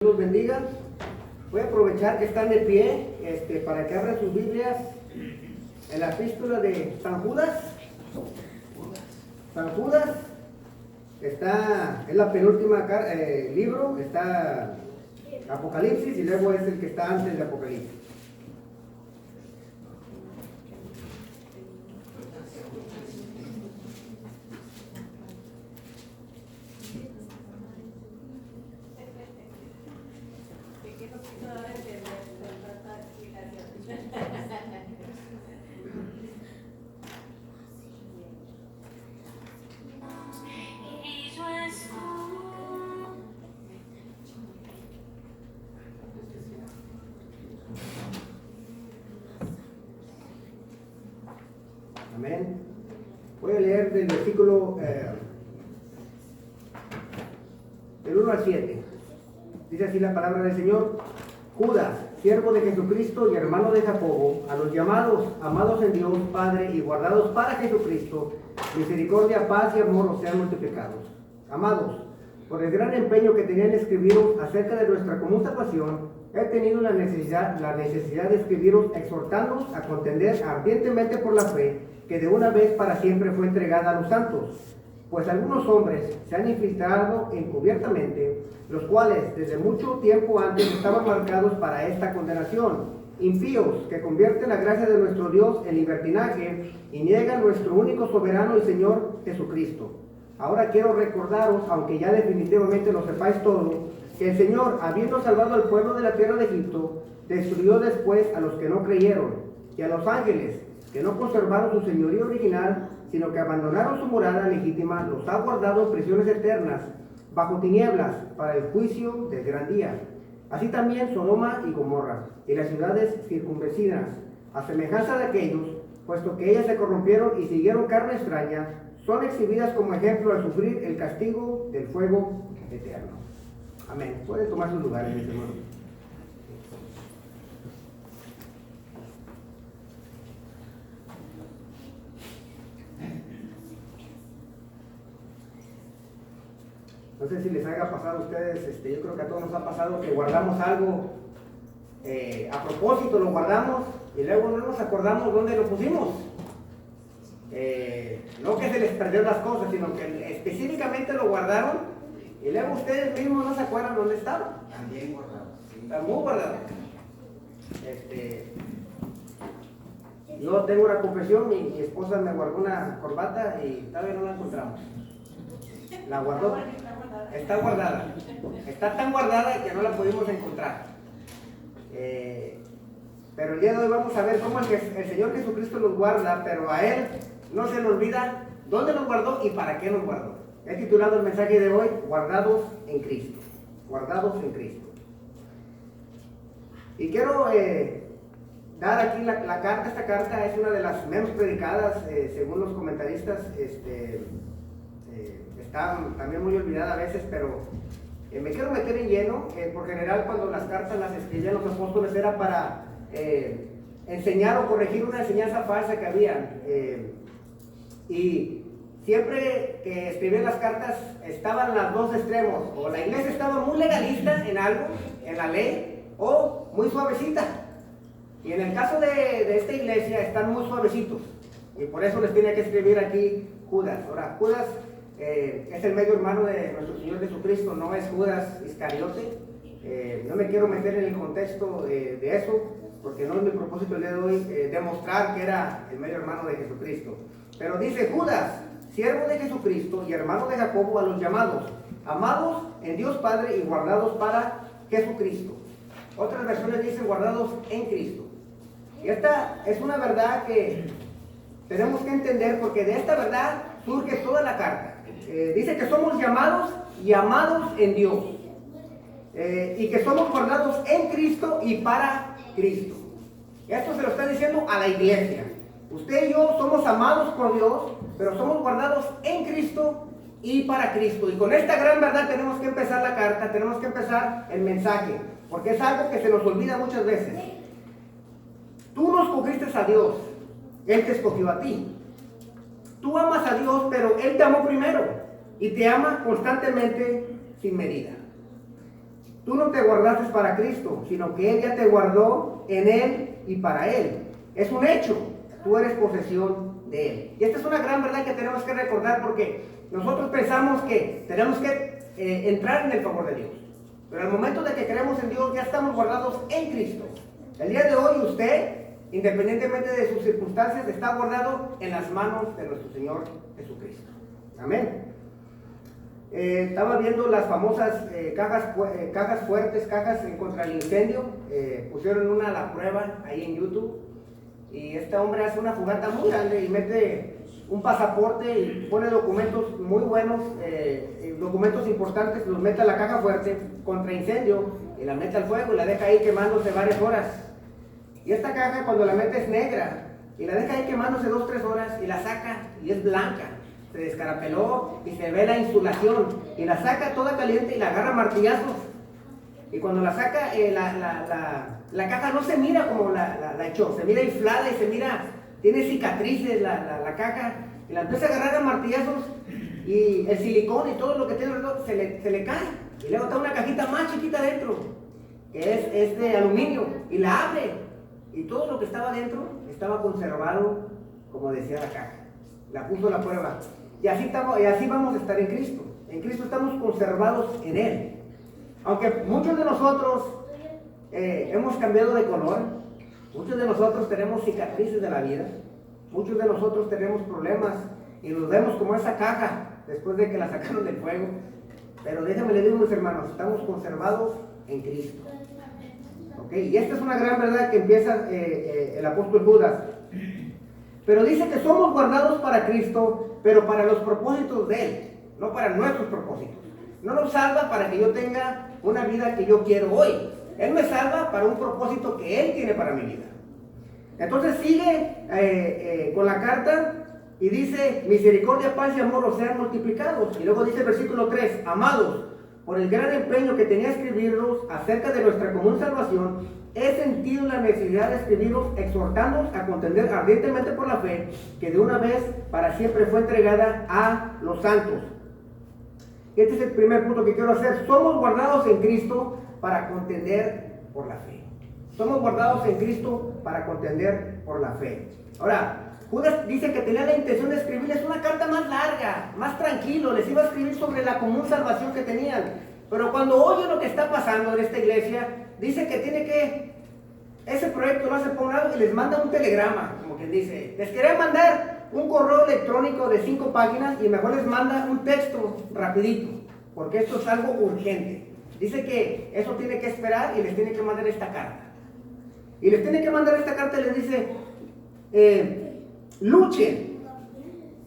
Los bendiga. Voy a aprovechar que están de pie para que abran sus Biblias en la epístola de San Judas. San Judas es la penúltima libro, está Apocalipsis y luego es el que está antes de Apocalipsis. Amén. Voy a leer del versículo del 1 al 7. Dice así la palabra del Señor. Judas, siervo de Jesucristo y hermano de Jacobo, a los llamados, amados en Dios Padre y guardados para Jesucristo, misericordia, paz y amor os sean multiplicados. Amados, por el gran empeño que tenía en escribiros acerca de nuestra común salvación, he tenido la necesidad de escribiros exhortándoos a contender ardientemente por la fe que de una vez para siempre fue entregada a los santos. Pues algunos hombres se han infiltrado encubiertamente, los cuales desde mucho tiempo antes estaban marcados para esta condenación, impíos que convierten la gracia de nuestro Dios en libertinaje y niegan nuestro único soberano y Señor Jesucristo. Ahora quiero recordaros, aunque ya definitivamente lo sepáis todo, que el Señor, habiendo salvado al pueblo de la tierra de Egipto, destruyó después a los que no creyeron, y a los ángeles, que no conservaron su señorío original, sino que abandonaron su morada legítima, los ha guardado en prisiones eternas, bajo tinieblas, para el juicio del gran día. Así también Sodoma y Gomorra, y las ciudades circunvecinas, a semejanza de aquellos, puesto que ellas se corrompieron y siguieron carne extraña, son exhibidas como ejemplo al sufrir el castigo del fuego eterno. Amén. Pueden tomar sus lugares, mis hermanos. No sé si les haya pasado a ustedes, yo creo que a todos nos ha pasado que guardamos algo a propósito, lo guardamos y luego no nos acordamos dónde lo pusimos. No que se les perdió las cosas, sino que específicamente lo guardaron y luego ustedes mismos no se acuerdan dónde estaban. También guardado. Sí. Está muy guardado. Yo tengo una confesión, mi esposa me guardó una corbata y todavía no la encontramos. La guardó. Está guardada. Está tan guardada que no la pudimos encontrar. Pero el día de hoy vamos a ver cómo el Señor Jesucristo los guarda, pero a Él no se le olvida dónde los guardó y para qué los guardó. He titulado el mensaje de hoy, Guardados en Cristo. Guardados en Cristo. Y quiero dar aquí la carta. Esta carta es una de las menos predicadas, según los comentaristas. Está también muy olvidada a veces, pero me quiero meter en lleno. Por general, cuando las cartas las escribían los apóstoles era para enseñar o corregir una enseñanza falsa que había. Y siempre que escribían las cartas estaban los dos extremos. O la iglesia estaba muy legalista en algo, en la ley, o muy suavecita. Y en el caso de esta iglesia están muy suavecitos. Y por eso les tiene que escribir aquí Judas. Ahora, Judas es el medio hermano de nuestro Señor Jesucristo, no es Judas Iscariote. No me quiero meter en el contexto de eso, porque no es mi propósito el día de hoy demostrar que era el medio hermano de Jesucristo. Pero dice Judas, siervo de Jesucristo y hermano de Jacobo, a los llamados, amados en Dios Padre y guardados para Jesucristo. Otras versiones dicen guardados en Cristo. Y esta es una verdad que tenemos que entender, porque de esta verdad surge toda la carta. Dice que somos llamados y amados en Dios. Y que somos guardados en Cristo y para Cristo. Esto se lo está diciendo a la iglesia. Usted y yo somos amados por Dios, pero somos guardados en Cristo y para Cristo. Y con esta gran verdad tenemos que empezar la carta, tenemos que empezar el mensaje, porque es algo que se nos olvida muchas veces. Tú no escogiste a Dios, Él te escogió a ti. Tú amas a Dios, pero Él te amó primero y te ama constantemente sin medida. tú no te guardaste para Cristo, sino que Él ya te guardó en Él y para Él. Es un hecho, tú eres posesión de Él. Y esta es una gran verdad que tenemos que recordar, porque nosotros pensamos que tenemos que entrar en el favor de Dios. Pero al momento de que creemos en Dios, ya estamos guardados en Cristo. El día de hoy usted, independientemente de sus circunstancias, está guardado en las manos de nuestro Señor Jesucristo. Amén. Estaba viendo las famosas cajas fuertes, cajas contra el incendio. Pusieron una a la prueba ahí en YouTube. Y este hombre hace una fogata muy grande y mete un pasaporte y pone documentos muy buenos, documentos importantes, los mete a la caja fuerte contra incendio y la mete al fuego y la deja ahí quemándose varias horas. Y esta caja, cuando la mete, es negra y la deja ahí quemándose 2-3 horas y la saca y es blanca. Se descarapeló y se ve la insulación y la saca toda caliente y la agarra a martillazos. Y cuando la saca, la caja no se mira como la echó, se mira inflada y se mira, tiene cicatrices la caja, y la empieza a agarrar a martillazos y el silicón y todo lo que tiene alrededor se le cae. Y luego está una cajita más chiquita dentro, que es de aluminio, y la abre, y todo lo que estaba dentro estaba conservado como decía la caja. La puso a la prueba. Y así vamos a estar en Cristo. En Cristo estamos conservados en Él. Aunque muchos de nosotros hemos cambiado de color, muchos de nosotros tenemos cicatrices de la vida, muchos de nosotros tenemos problemas y nos vemos como esa caja después de que la sacaron del fuego. Pero déjenme le digo, mis hermanos, estamos conservados en Cristo. ¿Okay? Y esta es una gran verdad que empieza el apóstol Judas. Pero dice que somos guardados para Cristo, pero para los propósitos de Él, no para nuestros propósitos. No nos salva para que yo tenga una vida que yo quiero hoy. Él me salva para un propósito que Él tiene para mi vida. Entonces sigue con la carta y dice: misericordia, paz y amor os sean multiplicados. Y luego dice el versículo 3: amados, por el gran empeño que tenía escribirlos acerca de nuestra común salvación, he sentido la necesidad de escribirlos, exhortándoos a contender ardientemente por la fe, que de una vez para siempre fue entregada a los santos. Este es el primer punto que quiero hacer. Somos guardados en Cristo para contender por la fe. Somos guardados en Cristo para contender por la fe. Ahora, Judas dice que tenía la intención de escribirles una carta más larga, más tranquilo. Les iba a escribir sobre la común salvación que tenían. Pero cuando oye lo que está pasando en esta iglesia, dice que ese proyecto lo hace por un lado y les manda un telegrama, como quien dice. Les quería mandar un correo electrónico de 5 páginas y mejor les manda un texto rapidito, porque esto es algo urgente. Dice que eso tiene que esperar y les tiene que mandar esta carta. Y les tiene que mandar esta carta y les dice: luchen,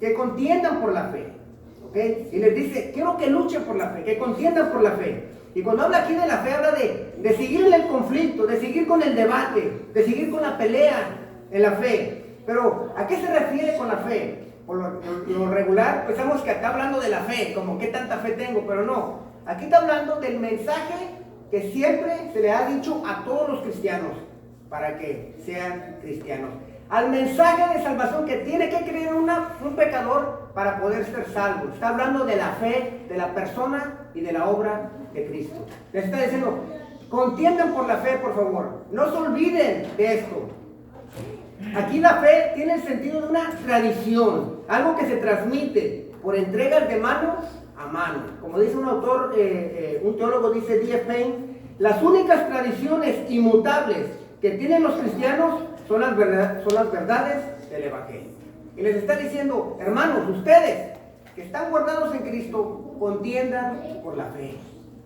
que contiendan por la fe. ¿Okay? Y les dice: quiero que luchen por la fe, que contiendan por la fe. Y cuando habla aquí de la fe, habla de seguir en el conflicto, de seguir con el debate, de seguir con la pelea en la fe. Pero, ¿a qué se refiere con la fe? Por lo regular, pensamos que está hablando de la fe, como qué tanta fe tengo, pero no. Aquí está hablando del mensaje que siempre se le ha dicho a todos los cristianos, para que sean cristianos. Al mensaje de salvación que tiene que creer un pecador para poder ser salvo. Está hablando de la fe, de la persona y de la obra de Cristo. Les está diciendo: contiendan por la fe, por favor. No se olviden de esto. Aquí la fe tiene el sentido de una tradición, algo que se transmite por entregas de mano a mano. Como dice un autor, un teólogo, dice D.F. Payne: las únicas tradiciones inmutables que tienen los cristianos son las verdades del Evangelio. Y les está diciendo: hermanos, ustedes que están guardados en Cristo, contiendan por la fe.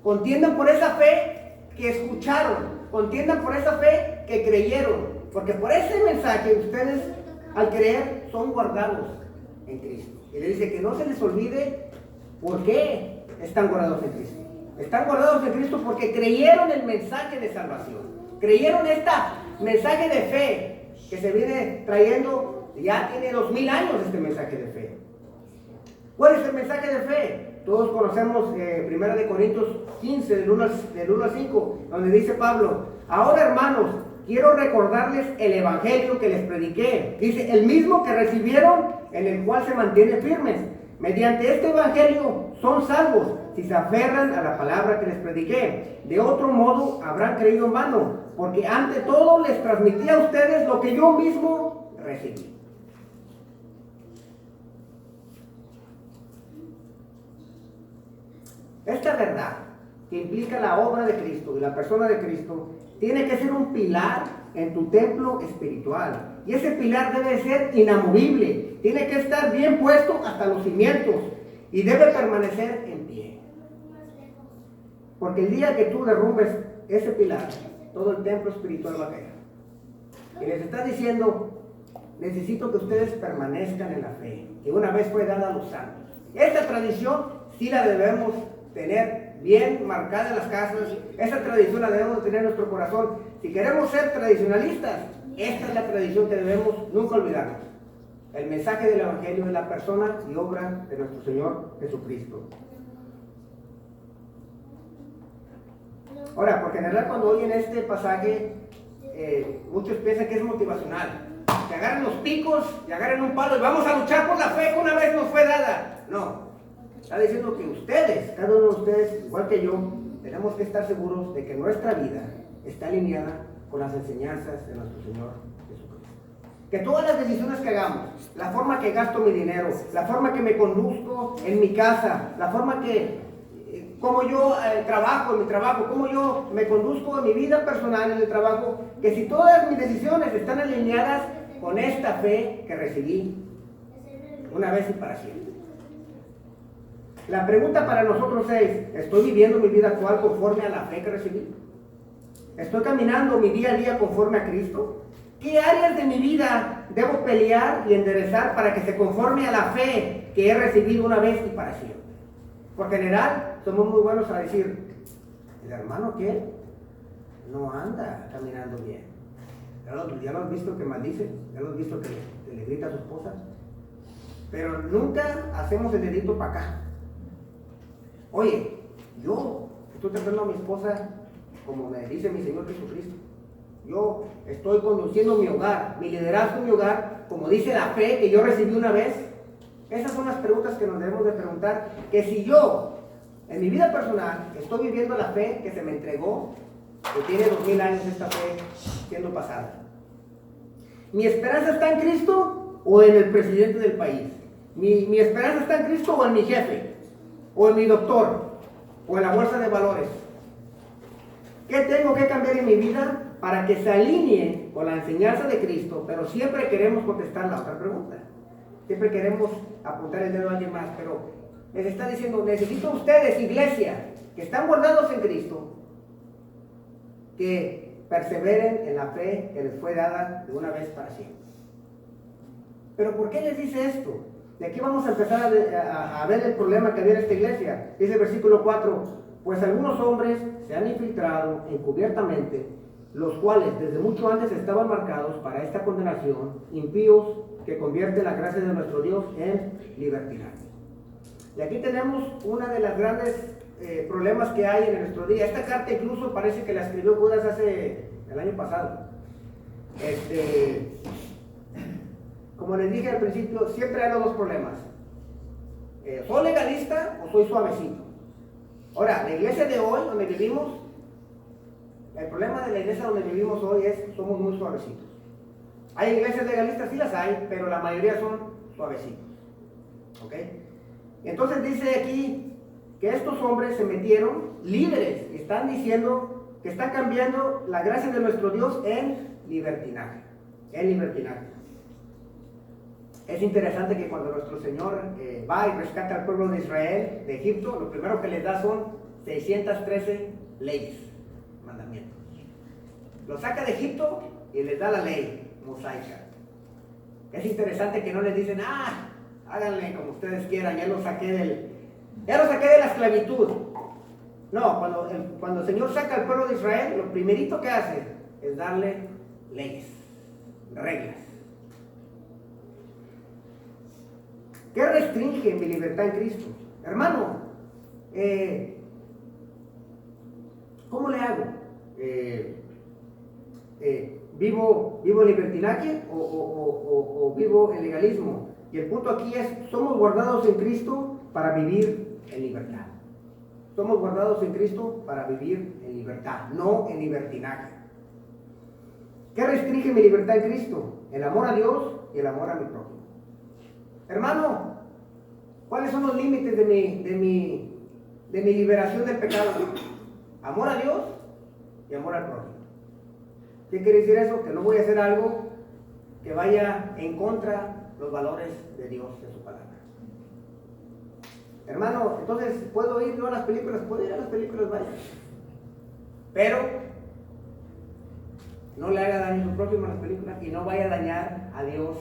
Contiendan por esa fe que escucharon. Contiendan por esa fe que creyeron. Porque por ese mensaje ustedes, al creer, son guardados en Cristo. Y le dice que no se les olvide por qué están guardados en Cristo. Están guardados en Cristo porque creyeron el mensaje de salvación. Creyeron este mensaje de fe que se viene trayendo, ya tiene 2000 años este mensaje de fe. ¿Cuál es el mensaje de fe? Todos conocemos 1 Corintios 15, del 1 al 5, donde dice Pablo: ahora, hermanos, quiero recordarles el evangelio que les prediqué. Dice: el mismo que recibieron, en el cual se mantienen firmes, Mediante este evangelio son salvos si se aferran a la palabra que les prediqué. De otro modo habrán creído en vano, porque ante todo les transmití a ustedes lo que yo mismo recibí. Esta verdad que implica la obra de Cristo y la persona de Cristo tiene que ser un pilar en tu templo espiritual. Y ese pilar debe ser inamovible, tiene que estar bien puesto hasta los cimientos y debe permanecer en pie. Porque el día que tú derrumbes ese pilar, todo el templo espiritual va a caer. Y les está diciendo, necesito que ustedes permanezcan en la fe, que una vez fue dada a los santos. Esta tradición sí la debemos tener bien marcada en las casas, esa tradición la debemos tener en nuestro corazón. Si queremos ser tradicionalistas, esta es la tradición que debemos nunca olvidarnos. El mensaje del Evangelio es la persona y obra de nuestro Señor Jesucristo. Ahora, porque en realidad cuando oyen este pasaje, muchos piensan que es motivacional. Que agarren los picos y agarren un palo y vamos a luchar por la fe que una vez nos fue dada. No. Está diciendo que ustedes, cada uno de ustedes, igual que yo, tenemos que estar seguros de que nuestra vida está alineada con las enseñanzas de nuestro Señor Jesucristo. Que todas las decisiones que hagamos, la forma que gasto mi dinero, la forma que me conduzco en mi casa, la forma que, como yo trabajo en mi trabajo, como yo me conduzco en mi vida personal en el trabajo, que si todas mis decisiones están alineadas con esta fe que recibí una vez y para siempre. La pregunta para nosotros es, ¿estoy viviendo mi vida actual conforme a la fe que recibí? ¿Estoy caminando mi día a día conforme a Cristo? ¿Qué áreas de mi vida debo pelear y enderezar para que se conforme a la fe que he recibido una vez y para siempre? Por general, somos muy buenos a decir, el hermano que no anda caminando bien. ¿Ya lo has visto que maldice? ¿Ya lo has visto que le grita a su esposa? Pero nunca hacemos el dedito para acá. Oye, yo estoy tratando a mi esposa como me dice mi Señor Jesucristo. Yo estoy conduciendo mi hogar, mi liderazgo en mi hogar, como dice la fe que yo recibí una vez. Esas son las preguntas que nos debemos de preguntar. Que si yo, en mi vida personal, estoy viviendo la fe que se me entregó, que tiene 2000 años esta fe siendo pasada. ¿Mi esperanza está en Cristo o en el presidente del país? ¿Mi esperanza está en Cristo o en mi jefe? ¿O en mi doctor? ¿O en la bolsa de valores? ¿Qué tengo que cambiar en mi vida para que se alinee con la enseñanza de Cristo? Pero siempre queremos contestar la otra pregunta. Siempre queremos apuntar el dedo a alguien más, pero les está diciendo, necesito ustedes, iglesia, que están guardados en Cristo, que perseveren en la fe que les fue dada de una vez para siempre. ¿Pero por qué les dice esto? De aquí vamos a empezar a ver el problema que había en esta iglesia. Dice el versículo 4, pues algunos hombres se han infiltrado encubiertamente, los cuales desde mucho antes estaban marcados para esta condenación, impíos que convierte la gracia de nuestro Dios en libertinaje. Y aquí tenemos una de las grandes problemas que hay en nuestro día. Esta carta incluso parece que la escribió Judas el año pasado. Como les dije al principio, siempre hay los dos problemas. ¿Soy legalista o soy suavecito? Ahora, la iglesia de hoy, donde vivimos, el problema de la iglesia donde vivimos hoy es somos muy suavecitos. Hay iglesias legalistas, sí las hay, pero la mayoría son suavecitos. ¿Ok? Entonces dice aquí que estos hombres se metieron líderes, están diciendo que están cambiando la gracia de nuestro Dios en libertinaje. En libertinaje. Es interesante que cuando nuestro Señor va y rescata al pueblo de Israel de Egipto, lo primero que les da son 613 leyes, mandamientos. Los saca de Egipto y les da la ley mosaica. Es interesante que no les dicen, háganle como ustedes quieran, ya lo saqué de la esclavitud. No, cuando el Señor saca al pueblo de Israel, lo primerito que hace es darle leyes, reglas. ¿Qué restringe mi libertad en Cristo? Hermano, ¿cómo le hago? ¿Vivo en libertinaje o vivo en legalismo? Y el punto aquí es, somos guardados en Cristo para vivir en libertad. Somos guardados en Cristo para vivir en libertad, no en libertinaje. ¿Qué restringe mi libertad en Cristo? El amor a Dios y el amor a mi prójimo. Hermano, ¿cuáles son los límites de mi liberación del pecado? Amor a Dios y amor al prójimo. ¿Qué quiere decir eso? Que no voy a hacer algo que vaya en contra de los valores de Dios en su palabra. Hermano, entonces, ¿puedo ir yo a las películas? Puedo ir a las películas, vaya. Pero no le haga daño a su prójimo a las películas y no vaya a dañar a Dios.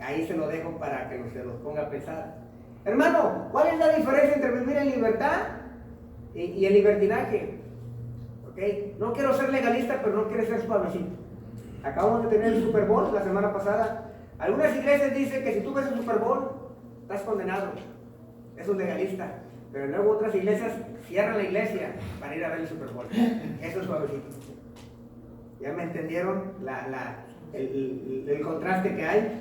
Ahí se lo dejo para que se los ponga a pensar. Hermano, ¿cuál es la diferencia entre vivir en libertad y el libertinaje? ¿Okay? No quiero ser legalista, pero no quiero ser suavecito. Acabamos de tener el Super Bowl la semana pasada. Algunas iglesias dicen que si tú ves el Super Bowl, estás condenado. Eso es legalista. Pero luego otras iglesias cierran la iglesia para ir a ver el Super Bowl. Eso es suavecito. ¿Ya me entendieron el contraste que hay?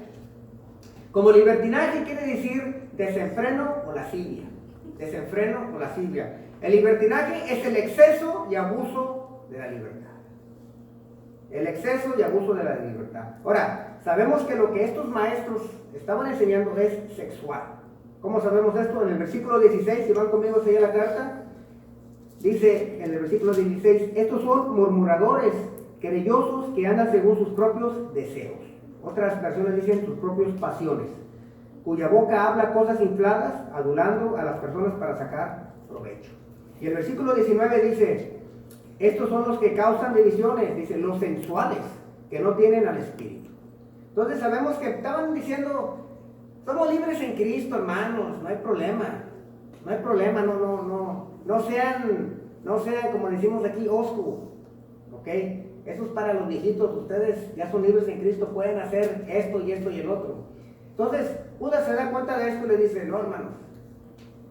Como libertinaje quiere decir desenfreno o lascivia. Desenfreno o lascivia. El libertinaje es el exceso y abuso de la libertad. El exceso y abuso de la libertad. Ahora, sabemos que lo que estos maestros estaban enseñando es sexual. ¿Cómo sabemos esto? En el versículo 16, si van conmigo a seguir la carta, dice en el versículo 16, estos son murmuradores, querellosos que andan según sus propios deseos. Otras versiones dicen sus propias pasiones, cuya boca habla cosas infladas, adulando a las personas para sacar provecho. Y el versículo 19 dice, estos son los que causan divisiones, dice, los sensuales, que no tienen al Espíritu. Entonces sabemos que estaban diciendo, somos libres en Cristo, hermanos, no hay problema, no hay problema, no sean como decimos aquí, oscu, ¿ok? Eso es para los viejitos, ustedes ya son libres en Cristo, pueden hacer esto y esto y el otro. Entonces, Judas se da cuenta de esto y le dice, no, hermanos,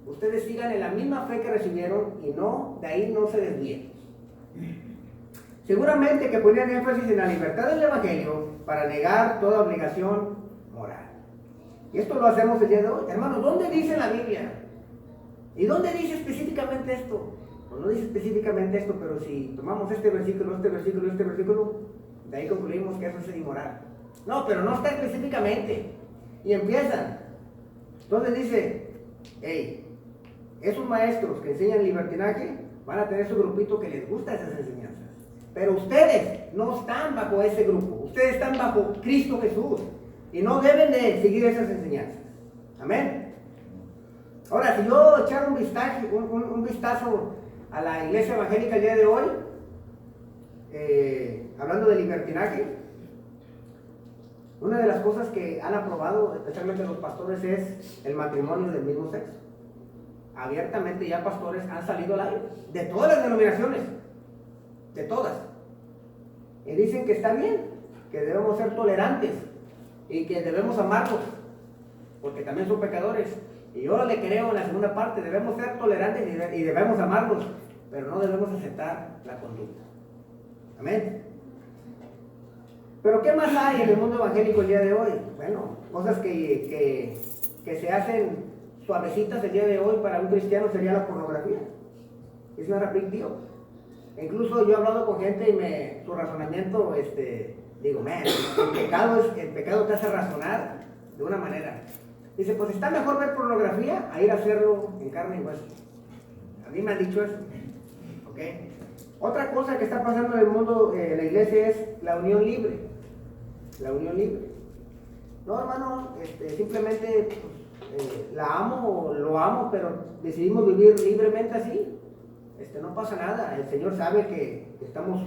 ustedes sigan en la misma fe que recibieron y no, de ahí no se desvíen. Seguramente que ponían énfasis en la libertad del Evangelio para negar toda obligación moral. Y esto lo hacemos el día de hoy. Hermanos, ¿dónde dice la Biblia? ¿Y dónde dice específicamente esto? Pues no dice específicamente esto, pero si tomamos este versículo, de ahí concluimos que eso es inmoral. No, pero no está específicamente. Y empiezan. Entonces dice, hey, esos maestros que enseñan libertinaje van a tener su grupito que les gusta esas enseñanzas. Pero ustedes no están bajo ese grupo. Ustedes están bajo Cristo Jesús. Y no deben de seguir esas enseñanzas. Amén. Ahora, si yo echara un vistazo a la iglesia evangélica el día de hoy, hablando de libertinaje, una de las cosas que han aprobado, especialmente los pastores, es el matrimonio del mismo sexo. Abiertamente ya pastores han salido al aire, de todas las denominaciones, de todas. Y dicen que está bien, que debemos ser tolerantes y que debemos amarlos, porque también son pecadores. Y yo le creo en la segunda parte, debemos ser tolerantes y debemos amarlos, pero no debemos aceptar la conducta. Amén. Pero ¿qué más hay en el mundo evangélico el día de hoy? Bueno, cosas que se hacen suavecitas el día de hoy para un cristiano sería la pornografía. Es una big deal. Incluso yo he hablado con gente y su razonamiento, digo, el pecado te hace razonar de una manera. Dice, pues está mejor ver pornografía a ir a hacerlo en carne y hueso. A mí me han dicho eso. ¿Ok? Otra cosa que está pasando en el mundo, en la iglesia, es la unión libre. La unión libre. No, hermano, simplemente la amo o lo amo, pero decidimos vivir libremente así. No pasa nada. El Señor sabe que estamos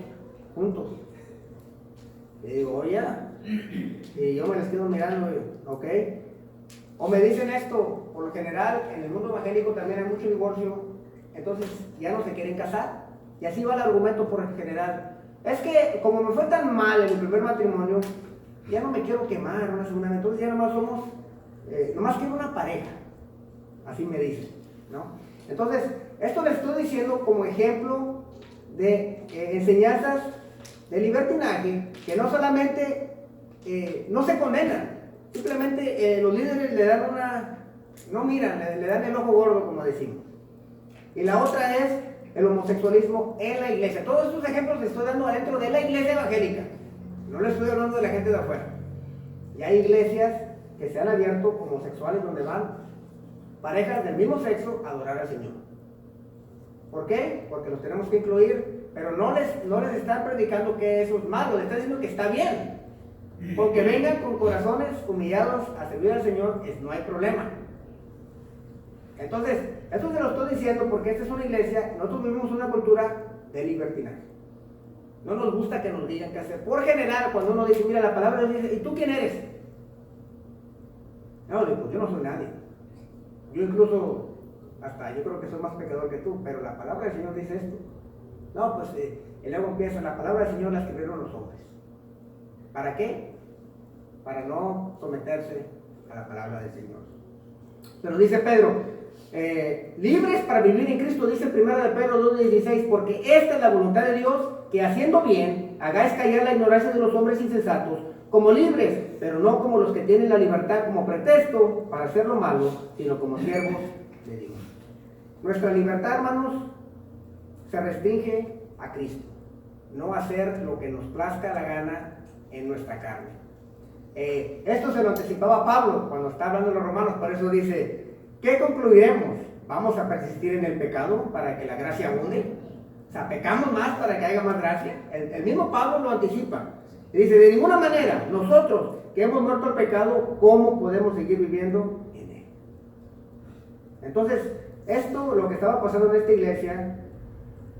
juntos. Y digo, oye, y yo me les quedo mirando, ¿ok? O me dicen esto, por lo general, en el mundo evangélico también hay mucho divorcio, entonces ya no se quieren casar. Y así va el argumento por el general. Es que como me fue tan mal en mi primer matrimonio, ya no me quiero quemar una segunda vez, entonces ya nomás nomás quiero una pareja. Así me dicen, ¿no? Entonces, esto les estoy diciendo como ejemplo de enseñanzas de libertinaje que no solamente no se condenan, Simplemente los líderes le dan no miran, le dan el ojo gordo, como decimos. Y la otra es el homosexualismo en la iglesia. Todos estos ejemplos les estoy dando adentro de la iglesia evangélica. No les estoy hablando de la gente de afuera. Y hay iglesias que se han abierto homosexuales donde van parejas del mismo sexo a adorar al Señor. ¿Por qué? Porque los tenemos que incluir, pero no les están predicando que eso es malo, les están diciendo que está bien. Porque vengan con corazones humillados a servir al Señor, no hay problema. Entonces, esto se lo estoy diciendo porque esta es una iglesia, nosotros vivimos una cultura de libertinaje. No nos gusta que nos digan qué hacer. Por general, cuando uno dice, mira, la palabra de Dios dice, ¿y tú quién eres? No, digo, yo no soy nadie. Yo incluso, yo creo que soy más pecador que tú, pero la palabra del Señor dice esto. No, pues, y luego empieza, la palabra del Señor la escribieron los hombres. ¿Para qué? Para no someterse a la palabra del Señor. Pero dice Pedro, libres para vivir en Cristo, dice 1 de Pedro 2:16, porque esta es la voluntad de Dios, que haciendo bien, hagáis callar la ignorancia de los hombres insensatos, como libres, pero no como los que tienen la libertad como pretexto para hacer lo malo, sino como siervos de Dios. Nuestra libertad, hermanos, se restringe a Cristo, no a hacer lo que nos plazca la gana en nuestra carne. Esto se lo anticipaba Pablo cuando está hablando de los romanos, por eso dice, ¿qué concluiremos? ¿Vamos a persistir en el pecado para que la gracia abunde? O sea, ¿pecamos más para que haya más gracia? El mismo Pablo lo anticipa. Y dice, de ninguna manera, nosotros que hemos muerto al pecado, ¿cómo podemos seguir viviendo en él? Entonces, lo que estaba pasando en esta iglesia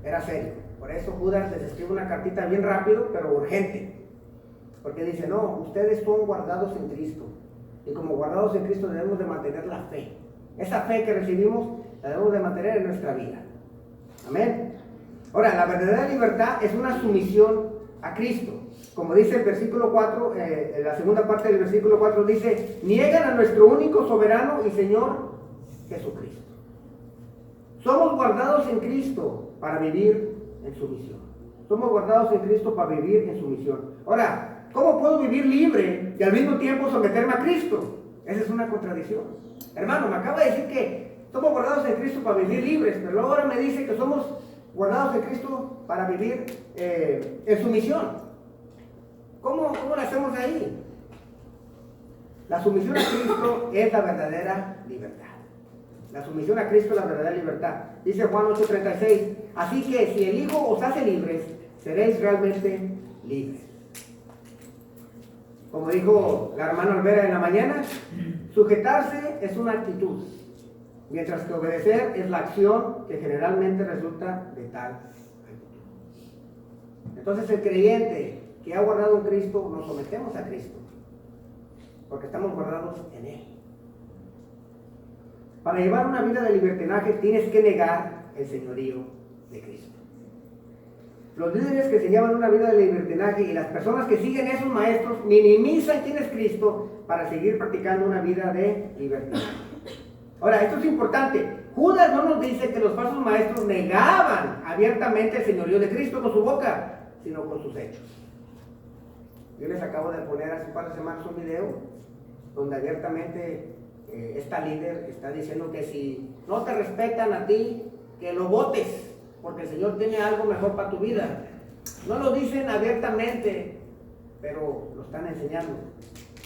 era serio. Por eso Judas les escribe una cartita bien rápido, pero urgente. Porque dice, no, ustedes son guardados en Cristo. Y como guardados en Cristo debemos de mantener la fe. Esa fe que recibimos la debemos de mantener en nuestra vida. Amén. Ahora, la verdadera libertad es una sumisión a Cristo. Como dice el versículo 4, en la segunda parte del versículo 4 dice, niegan a nuestro único soberano y Señor Jesucristo. Somos guardados en Cristo para vivir en sumisión. Somos guardados en Cristo para vivir en sumisión. Ahora, ¿cómo puedo vivir libre y al mismo tiempo someterme a Cristo? Esa es una contradicción. Hermano, me acaba de decir que somos guardados en Cristo para vivir libres, pero ahora me dice que somos guardados en Cristo para vivir en sumisión. ¿Cómo lo hacemos ahí? La sumisión a Cristo es la verdadera libertad. La sumisión a Cristo es la verdadera libertad. Dice Juan 8:36, así que si el Hijo os hace libres, seréis realmente libres. Como dijo la hermana Olvera en la mañana, sujetarse es una actitud, mientras que obedecer es la acción que generalmente resulta de tal actitud. Entonces el creyente que ha guardado en Cristo, nos sometemos a Cristo, porque estamos guardados en Él. Para llevar una vida de libertinaje tienes que negar el señorío de Cristo. Los líderes que se llevan una vida de libertinaje y las personas que siguen esos maestros minimizan quién es Cristo para seguir practicando una vida de libertinaje. Ahora, esto es importante. Judas no nos dice que los falsos maestros negaban abiertamente el señorío de Cristo con su boca, sino con sus hechos. Yo les acabo de poner hace un par de semanas un video donde abiertamente esta líder está diciendo que si no te respetan a ti, que lo votes, porque el Señor tiene algo mejor para tu vida. No lo dicen abiertamente, pero lo están enseñando,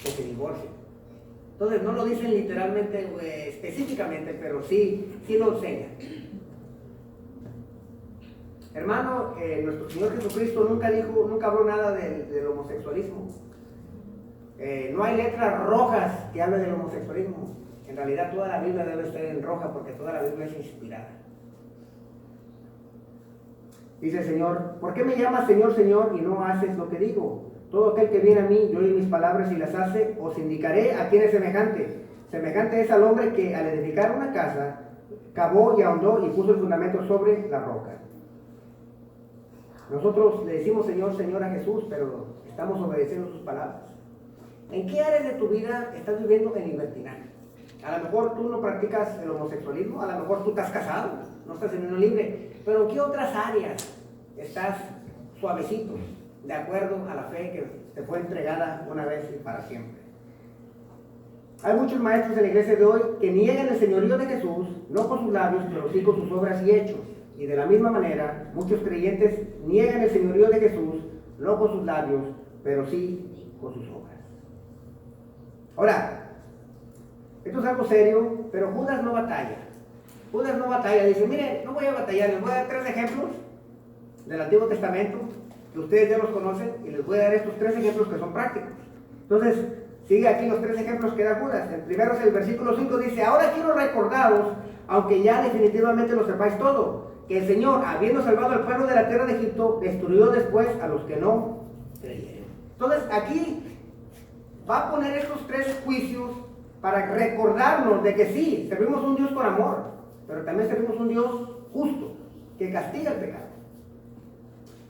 que se divorcien. Entonces no lo dicen literalmente, específicamente, pero sí lo enseñan. Hermano, nuestro Señor Jesucristo nunca habló nada del homosexualismo. No hay letras rojas que hablen del homosexualismo. En realidad toda la Biblia debe estar en roja porque toda la Biblia es inspirada. Dice el Señor, ¿por qué me llamas Señor, Señor y no haces lo que digo? Todo aquel que viene a mí, yo oí mis palabras y las hace, os indicaré a quién es semejante. Semejante es al hombre que al edificar una casa, cavó y ahondó y puso el fundamento sobre la roca. Nosotros le decimos Señor, Señor a Jesús, pero estamos obedeciendo sus palabras. ¿En qué áreas de tu vida estás viviendo en libertinaje? A lo mejor tú no practicas el homosexualismo, a lo mejor tú estás casado, no estás en unión libre, pero ¿en qué otras áreas estás suavecito, de acuerdo a la fe que te fue entregada una vez y para siempre? Hay muchos maestros en la iglesia de hoy que niegan el señorío de Jesús, no con sus labios, pero sí con sus obras y hechos. Y de la misma manera, muchos creyentes niegan el señorío de Jesús, no con sus labios, pero sí con sus obras. Ahora, esto es algo serio, pero Judas no batalla. Judas no batalla, dice, mire, no voy a batallar, les voy a dar 3 ejemplos del Antiguo Testamento, que ustedes ya los conocen, y les voy a dar estos 3 ejemplos que son prácticos. Entonces, sigue aquí los 3 ejemplos que da Judas. El primero es el versículo 5, dice, ahora quiero recordaros, aunque ya definitivamente lo sepáis todo, que el Señor, habiendo salvado al pueblo de la tierra de Egipto, destruyó después a los que no creyeron. Entonces, aquí va a poner estos 3 juicios para recordarnos de que sí, servimos un Dios con amor, pero también servimos un Dios justo, que castiga el pecado.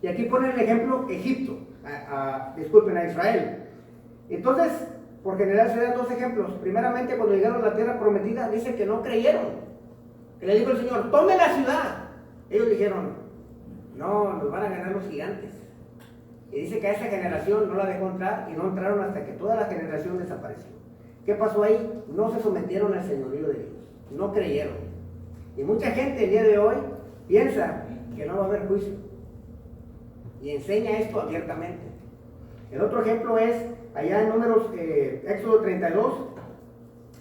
Y aquí pone el ejemplo Egipto, disculpen, a Israel. Entonces, por general se dan 2 ejemplos. Primeramente, cuando llegaron a la tierra prometida, dice que no creyeron. Que le dijo el Señor, tome la ciudad. Ellos dijeron, no, nos van a ganar los gigantes. Y dice que a esa generación no la dejó entrar y no entraron hasta que toda la generación desapareció. ¿Qué pasó ahí? No se sometieron al señorío de Dios, no creyeron. Y mucha gente el día de hoy piensa que no va a haber juicio. Y enseña esto abiertamente. El otro ejemplo es allá en Números, Éxodo 32,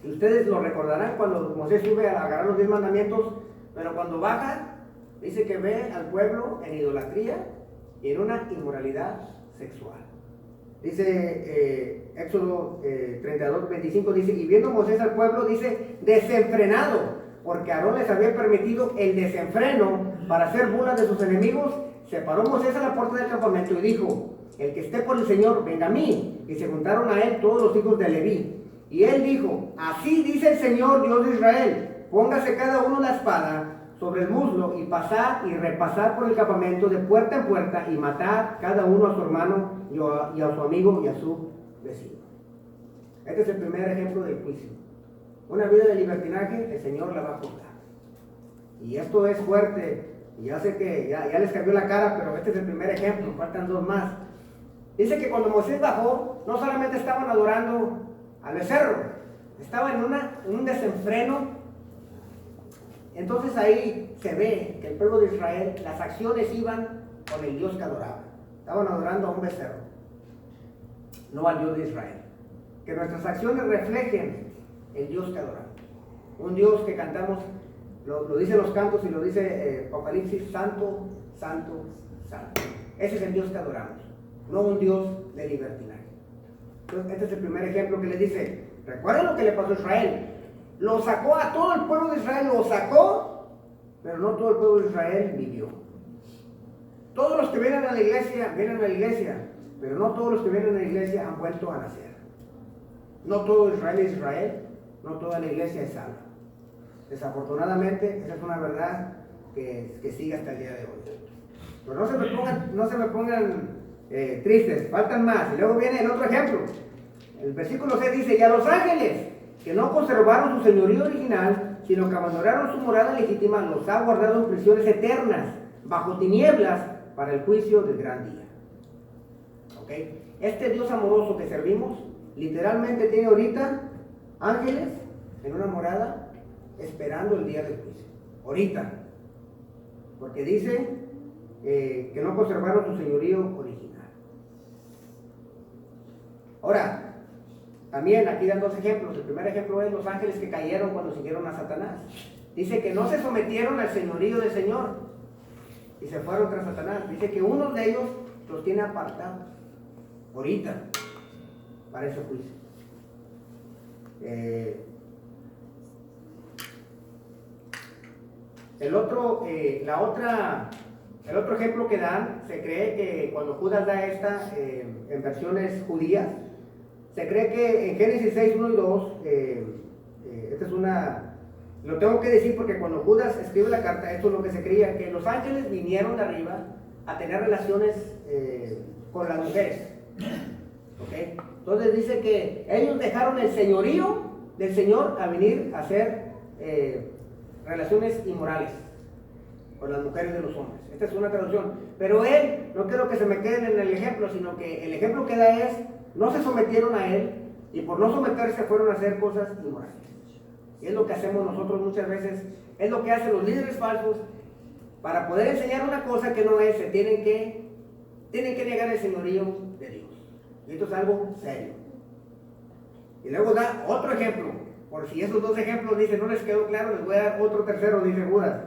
y ustedes lo recordarán cuando Moisés sube a agarrar los 10 mandamientos, pero cuando baja, dice que ve al pueblo en idolatría y en una inmoralidad sexual. Dice Éxodo 32, 25, dice, y viendo Moisés al pueblo, dice, desenfrenado, porque Aarón les había permitido el desenfreno para hacer burlas de sus enemigos, se paró Moisés a la puerta del campamento y dijo, el que esté por el Señor, venga a mí. Y se juntaron a él todos los hijos de Leví. Y él dijo, así dice el Señor, Dios de Israel, póngase cada uno la espada sobre el muslo y pasad y repasad por el campamento de puerta en puerta y matad cada uno a su hermano y a su amigo y a su vecino. Este es el primer ejemplo del juicio. Una vida de libertinaje, el Señor la va a juzgar. Y esto es fuerte. Y ya sé que ya les cambió la cara, pero este es el primer ejemplo, faltan 2 más. Dice que cuando Moisés bajó, no solamente estaban adorando al becerro, estaban en un desenfreno. Entonces ahí se ve que el pueblo de Israel, las acciones iban con el Dios que adoraban. Estaban adorando a un becerro, no al Dios de Israel. Que nuestras acciones reflejen el Dios que adoramos. Un Dios que cantamos, lo dicen los cantos y lo dice Apocalipsis, santo, santo, santo. Ese es el Dios que adoramos, no un Dios de libertinaje. Entonces, este es el primer ejemplo que les dice. Recuerden lo que le pasó a Israel. Lo sacó a todo el pueblo de Israel, lo sacó, pero no todo el pueblo de Israel vivió. Todos los que vienen a la iglesia, pero no todos los que vienen a la iglesia han vuelto a nacer. No todo Israel es Israel, no toda la iglesia es salva. Desafortunadamente, esa es una verdad que sigue hasta el día de hoy. Pero no se me pongan tristes, faltan más. Y luego viene el otro ejemplo. El versículo 6 dice, y a los ángeles, que no conservaron su señorío original, sino que abandonaron su morada legítima, los ha guardado en prisiones eternas, bajo tinieblas, para el juicio del gran día. ¿Ok? Este Dios amoroso que servimos, literalmente tiene ahorita ángeles en una morada, esperando el día del juicio. Ahorita. Porque dice que no conservaron su señorío original. Ahora, también aquí dan 2 ejemplos. El primer ejemplo es los ángeles que cayeron cuando siguieron a Satanás. Dice que no se sometieron al señorío del Señor y se fueron tras Satanás. Dice que uno de ellos los tiene apartados ahorita para ese juicio. El otro ejemplo que dan, se cree que cuando Judas da esta en versiones judías, se cree que en Génesis 6, 1 y 2, esta es una, lo tengo que decir porque cuando Judas escribe la carta, esto es lo que se creía, que los ángeles vinieron de arriba a tener relaciones con las mujeres. ¿Okay? Entonces dice que ellos dejaron el señorío del Señor a venir a hacer relaciones inmorales con las mujeres de los hombres. Esta es una traducción. Pero él, no quiero que se me queden en el ejemplo, sino que el ejemplo que da es, no se sometieron a él, y por no someterse fueron a hacer cosas inmorales. Y es lo que hacemos nosotros muchas veces, es lo que hacen los líderes falsos. Para poder enseñar una cosa que no es, se tienen que negar el señorío de Dios. Y esto es algo serio. Y luego da otro ejemplo. Por si esos dos ejemplos dicen no les quedó claro, les voy a dar otro tercero, dice Judas.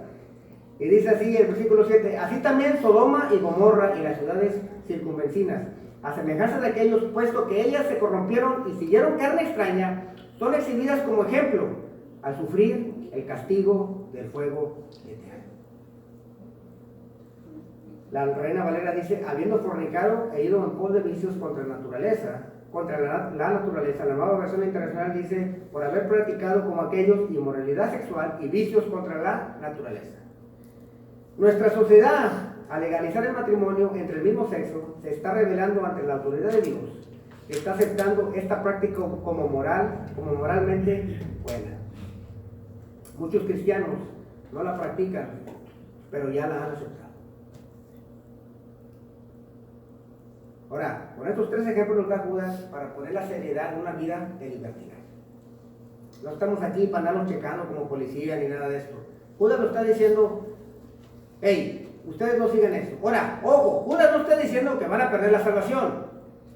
Y dice así el versículo 7, así también Sodoma y Gomorra y las ciudades circunvecinas, a semejanza de aquellos, puesto que ellas se corrompieron y siguieron carne extraña, son exhibidas como ejemplo al sufrir el castigo del fuego eterno. La Reina Valera dice, habiendo fornicado e ido en pos de vicios contra la naturaleza, la Nueva Versión Internacional dice, por haber practicado como aquellos inmoralidad sexual y vicios contra la naturaleza. Nuestra sociedad, al legalizar el matrimonio entre el mismo sexo, se está revelando ante la autoridad de Dios, que está aceptando esta práctica como moralmente buena. Muchos cristianos no la practican, pero ya la han aceptado. Ahora, con estos tres ejemplos nos da Judas para poner la seriedad en una vida de libertinaje. No estamos aquí para andarnos checando como policía ni nada de esto. Judas nos está diciendo, hey, ustedes no sigan eso. Ahora, ojo, Judas no está diciendo que van a perder la salvación.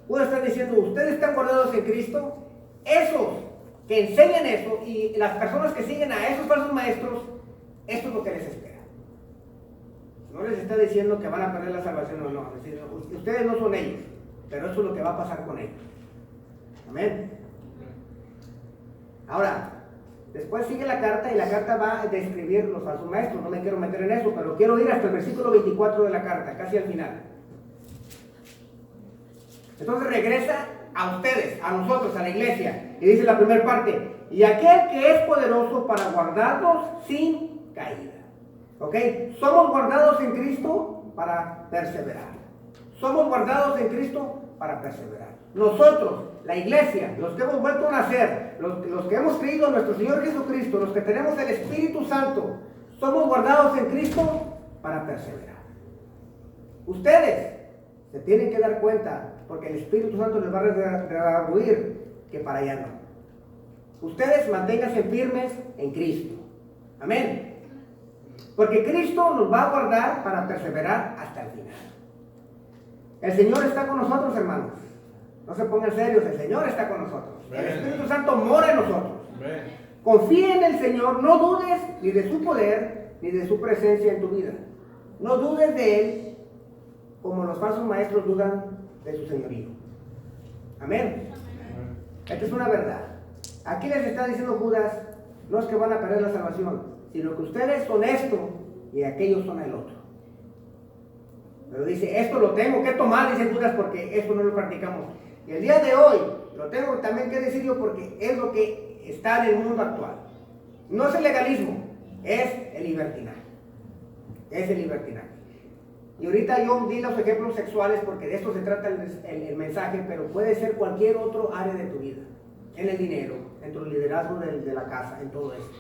Judas está diciendo, ustedes están guardados en Cristo. Esos que enseñan eso y las personas que siguen a esos falsos maestros, esto es lo que les espera. No les está diciendo que van a perder la salvación o no. Es decir, ustedes no son ellos, pero eso es lo que va a pasar con ellos. Amén. Ahora, después sigue la carta y la carta va a describir los falsos maestros. No me quiero meter en eso, pero quiero ir hasta el versículo 24 de la carta, casi al final. Entonces regresa a ustedes, a nosotros, a la iglesia, y dice la primera parte, y aquel que es poderoso para guardarnos sin caída. ¿Ok? Somos guardados en Cristo para perseverar. Somos guardados en Cristo para perseverar. Nosotros, la iglesia, los que hemos vuelto a nacer, los que hemos creído en nuestro Señor Jesucristo, los que tenemos el Espíritu Santo, somos guardados en Cristo para perseverar. Ustedes se tienen que dar cuenta, porque el Espíritu Santo les va a redarguir, que para allá no. Ustedes manténganse firmes en Cristo. Amén. Porque Cristo nos va a guardar para perseverar hasta el final. El Señor está con nosotros, hermanos. No se pongan serios, el Señor está con nosotros. El Espíritu Santo mora en nosotros. Confía en el Señor, no dudes ni de su poder ni de su presencia en tu vida. No dudes de Él como los falsos maestros dudan de su señorío. Amén. Esta es una verdad. Aquí les está diciendo Judas, no es que van a perder la salvación, sino que ustedes son esto y aquellos son el otro. Pero dice, esto lo tengo que tomar, dice Judas, porque esto no lo practicamos. Y el día de hoy lo tengo también que decir yo porque es lo que está en el mundo actual. No es el legalismo, es el libertinaje. Es el libertinaje. Y ahorita yo di los ejemplos sexuales porque de esto se trata el mensaje, pero puede ser cualquier otro área de tu vida. En el dinero, en tu liderazgo de la casa, en todo esto.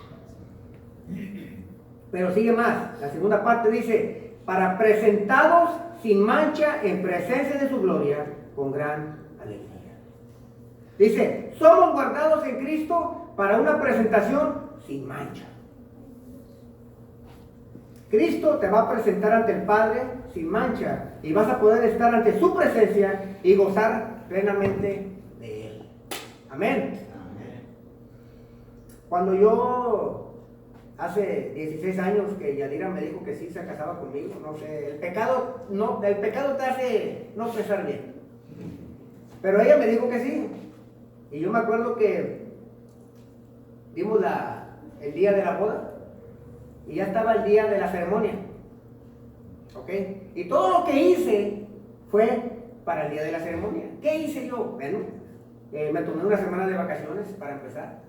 Pero sigue más, la segunda parte dice, para presentados sin mancha en presencia de su gloria, con gran alegría. Dice, somos guardados en Cristo para una presentación sin mancha. Cristo te va a presentar ante el Padre sin mancha y vas a poder estar ante su presencia y gozar plenamente de Él. Amén. Cuando yo, hace 16 años que Yadira me dijo que sí se casaba conmigo, no sé, el pecado te hace no pensar bien. Pero ella me dijo que sí. Y yo me acuerdo que dimos el día de la boda y ya estaba el día de la ceremonia. ¿Ok? Y todo lo que hice fue para el día de la ceremonia. ¿Qué hice yo? Bueno, me tomé una semana de vacaciones para empezar.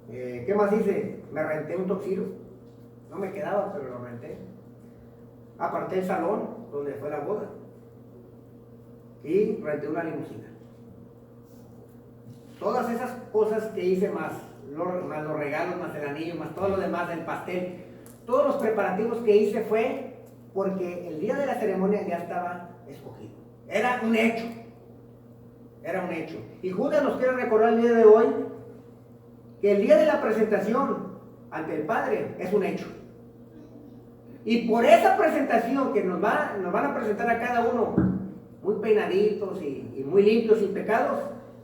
¿Qué más hice? Me renté un tuxedo. No me quedaba, pero lo renté. Aparté el salón donde fue la boda. Y renté una limusina. Todas esas cosas que hice más los regalos, más el anillo, más todo lo demás, el pastel, todos los preparativos que hice fue porque el día de la ceremonia ya estaba escogido. Era un hecho. era un hecho. Y Judas nos quiere recordar el día de hoy que el día de la presentación ante el Padre es un hecho. Y por esa presentación que nos van a presentar a cada uno, muy peinaditos y muy limpios, sin pecados,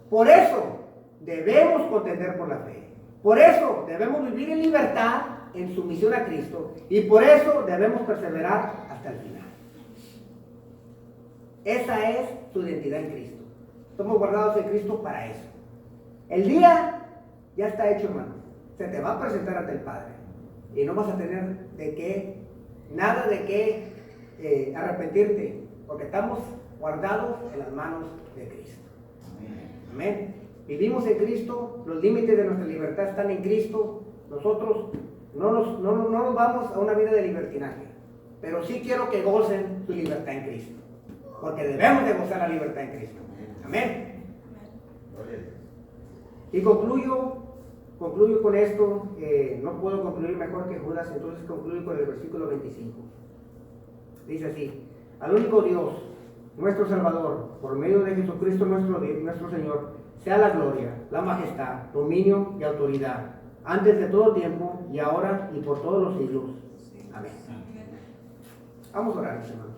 por eso debemos contender por la fe. Por eso debemos vivir en libertad, en sumisión a Cristo, y por eso debemos perseverar hasta el final. Esa es tu identidad en Cristo. Somos guardados en Cristo para eso. El día ya está hecho, hermano. Se te va a presentar ante el Padre. Y no vas a tener nada de qué arrepentirte, porque estamos guardados en las manos de Cristo. Amén. Vivimos en Cristo, los límites de nuestra libertad están en Cristo. Nosotros no nos vamos a una vida de libertinaje, pero sí quiero que gocen su libertad en Cristo, porque debemos de gozar la libertad en Cristo. Amén. Y concluyo con esto. No puedo concluir mejor que Judas, entonces concluyo con el versículo 25. Dice así: al único Dios, nuestro Salvador, por medio de Jesucristo nuestro Señor, sea la gloria, la majestad, dominio y autoridad, antes de todo tiempo, y ahora y por todos los siglos. Amén. Vamos a orar, mis hermanos.